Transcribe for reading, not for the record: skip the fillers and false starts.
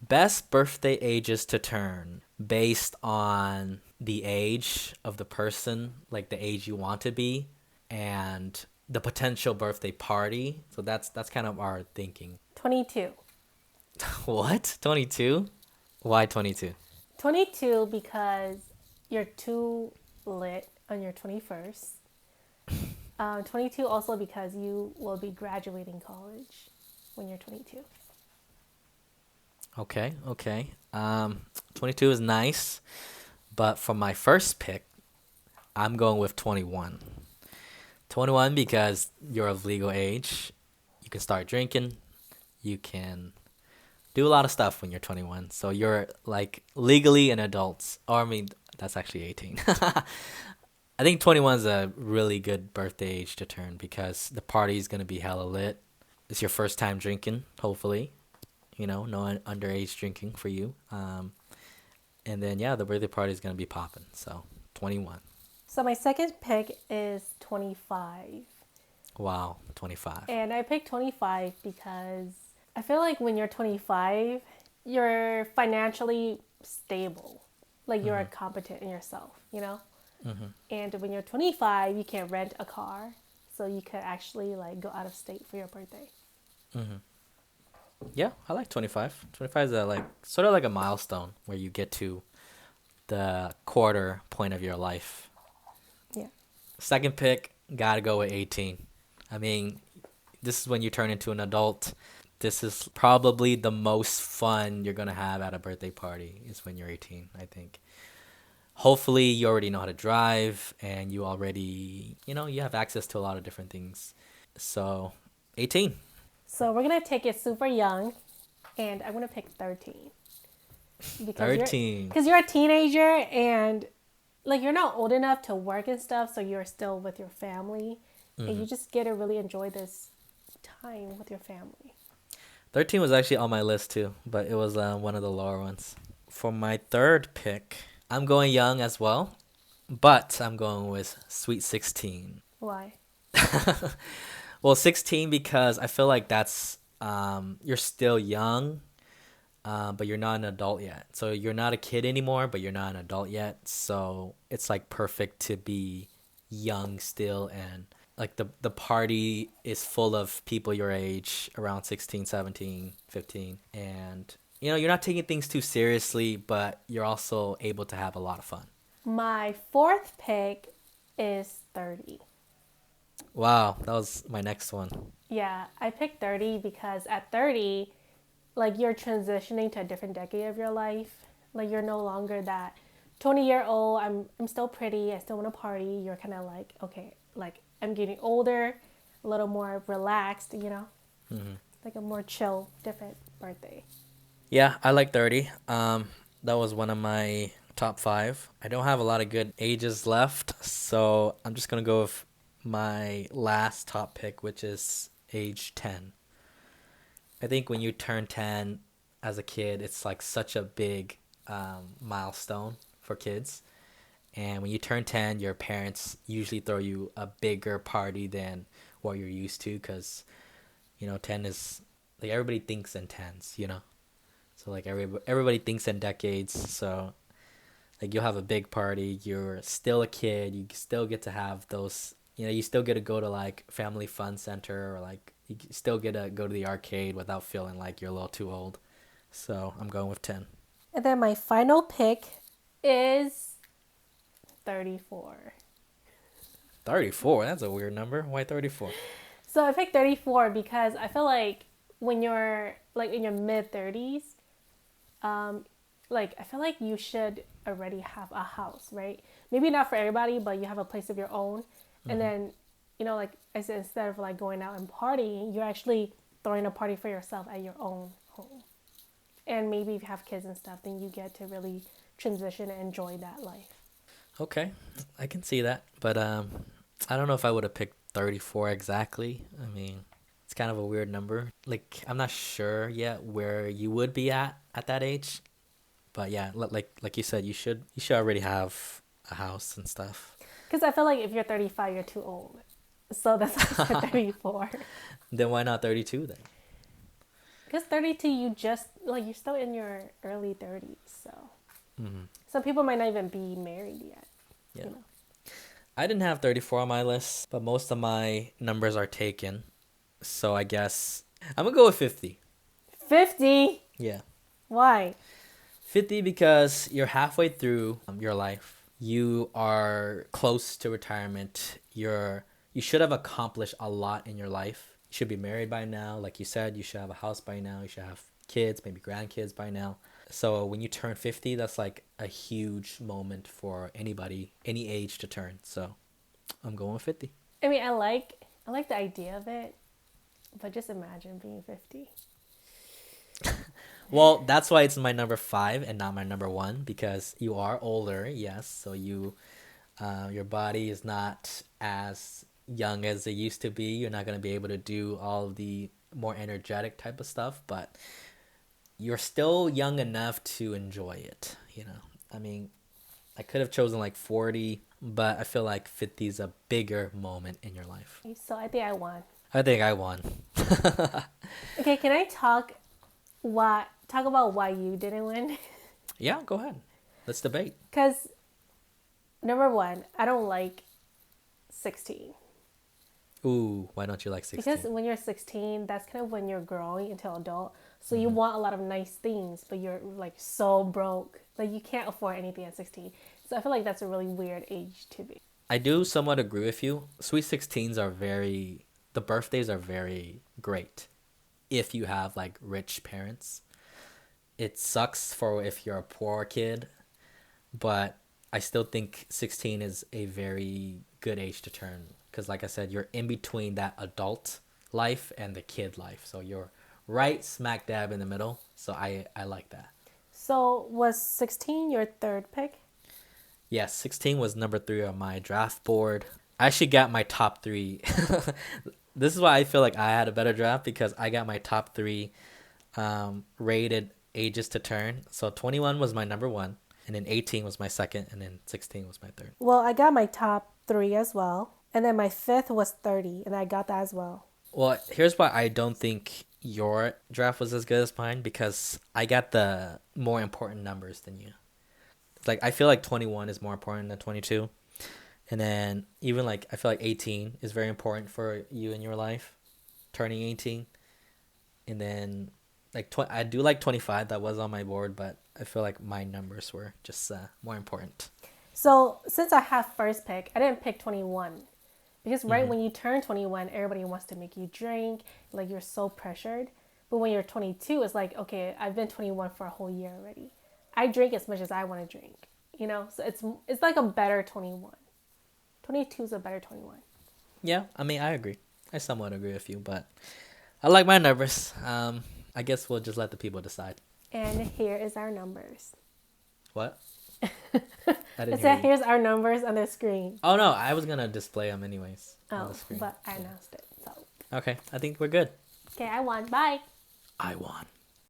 Best birthday ages to turn based on the age of the person, like the age you want to be, and the potential birthday party. So that's kind of our thinking. 22. What? 22? Why 22? 22 because you're too lit on your 21st. 22 also because you will be graduating college when you're 22. Okay, okay. 22 is nice, but for my first pick, I'm going with 21. 21 because you're of legal age. You can start drinking. You can do a lot of stuff when you're 21. So you're like legally an adult. Or I mean, that's actually 18. I think 21 is a really good birthday age to turn because the party is going to be hella lit. It's your first time drinking, hopefully. No underage drinking for you. And then, yeah, the birthday party is going to be popping. So 21. So my second pick is 25. Wow, 25. And I picked 25 because I feel like when you're 25, you're financially stable. Like you're competent in yourself, you know? And when you're 25, you can rent a car. So you could actually like go out of state for your birthday. Yeah, I like 25. 25 is like sort of like a milestone where you get to the quarter point of your life. Yeah. Second pick, gotta go with 18. I mean, this is when you turn into an adult. This is probably the most fun you're gonna have at a birthday party is when you're 18, I think. Hopefully you already know how to drive and you already, you have access to a lot of different things. So, 18. So we're going to take it super young and I'm going to pick 13. Because 13. you're a teenager and like you're not old enough to work and stuff, so you're still with your family and you just get to really enjoy this time with your family. 13 was actually on my list too, but it was one of the lower ones. For my third pick, I'm going young as well, but I'm going with Sweet 16. Why? Well, 16 because I feel like that's you're still young, but you're not an adult yet. So you're not a kid anymore, but you're not an adult yet. So it's like perfect to be young still, and like the party is full of people your age, around 16, 17, 15, and you're not taking things too seriously, but you're also able to have a lot of fun. My fourth pick is 30. Wow, that was my next one. Yeah, I picked 30 because at 30, like you're transitioning to a different decade of your life. Like you're no longer that 20-year-old, I'm still pretty, I still want to party. You're kind of like, okay, like I'm getting older, a little more relaxed, like a more chill, different birthday. Yeah, I like 30. That was one of my top five. I don't have a lot of good ages left, so I'm just gonna go with my last top pick, which is age 10. I think when you turn 10 as a kid, it's like such a big milestone for kids. And when you turn 10, your parents usually throw you a bigger party than what you're used to because, 10 is like everybody thinks in tens. So like everybody thinks in decades. So like you'll have a big party. You're still a kid. You still get to have those. You still get to go to like family fun center or like you still get to go to the arcade without feeling like you're a little too old. So I'm going with 10. And then my final pick is 34. 34. That's a weird number. Why 34? So I picked 34 because I feel like when you're like in your mid 30s, like I feel like you should already have a house, right? Maybe not for everybody, but you have a place of your own. And then, like I said, instead of like going out and partying, you're actually throwing a party for yourself at your own home. And maybe if you have kids and stuff, then you get to really transition and enjoy that life. Okay, I can see that, but I don't know if I would have picked 34 exactly. I mean, it's kind of a weird number. Like I'm not sure yet where you would be at that age, but yeah, like you said, you should already have a house and stuff. Because I feel like if you're 35, you're too old. So that's why I said 34. Then why not 32 then? Because 32, you just, like, you're still in your early 30s. So Hmm. some people might not even be married yet, Yeah. you know. I didn't have 34 on my list, but most of my numbers are taken. So I guess I'm gonna go with 50. 50? Yeah. Why? 50 because you're halfway through your life. You are close to retirement. You should have accomplished a lot in your life. You should be married by now. Like you said, you should have a house by now. You should have kids, maybe grandkids by now. So when you turn 50, that's like a huge moment for anybody, any age to turn. So I'm going with 50. I mean, I like the idea of it, but just imagine being 50. Well, that's why it's my number 5 and not my number 1, because you are older, yes. So your body is not as young as it used to be. You're not going to be able to do all of the more energetic type of stuff, but you're still young enough to enjoy it, you know. I mean, I could have chosen like 40, but I feel like 50 is a bigger moment in your life. So I think I won. I think I won. Okay, can I talk about why you didn't win? Yeah, go ahead. Let's debate. Because number one, I don't like 16. Ooh, why don't you like Because 16? when you're 16, that's kind of when you're growing into adult. So you Mm-hmm. want a lot of nice things, but you're like so broke. Like you can't afford anything at 16. So I feel like that's a really weird age to be. I do somewhat agree with you. The birthdays are very great if you have like rich parents. It sucks for if you're a poor kid, but I still think 16 is a very good age to turn because, like I said, you're in between that adult life and the kid life. So you're right smack dab in the middle. So I like that. So was 16 your third pick? Yes, 16 was number 3 on my draft board. I actually got my top 3. This is why I feel like I had a better draft because I got my top 3 rated ages to turn. So 21 was my number 1, and then 18 was my second, and then 16 was my third. Well, I got my top three as well. And then my fifth was 30, and I got that as well. Well, here's why I don't think your draft was as good as mine because I got the more important numbers than you. It's like I feel like 21 is more important than 22. And then even like I feel like 18 is very important for you in your life, turning 18. And then like I do like 25, that was on my board, but I feel like my numbers were just more important. So since I have first pick, I didn't pick 21. Because right Hmm. when you turn 21, everybody wants to make you drink. Like you're so pressured. But when you're 22, it's like, okay, I've been 21 for a whole year already. I drink as much as I want to drink. You know, so it's like a better 21. 22 is a better 21. Yeah, I mean, I agree. I somewhat agree with you, but I like my numbers. I guess we'll just let the people decide. And here is our numbers. What? I It didn't hear said you. here's our numbers on the screen. Oh no, I was gonna display them anyways on Oh, the screen. but I Yeah. announced it. So Okay, I think we're good. okay, I won. Bye. I won.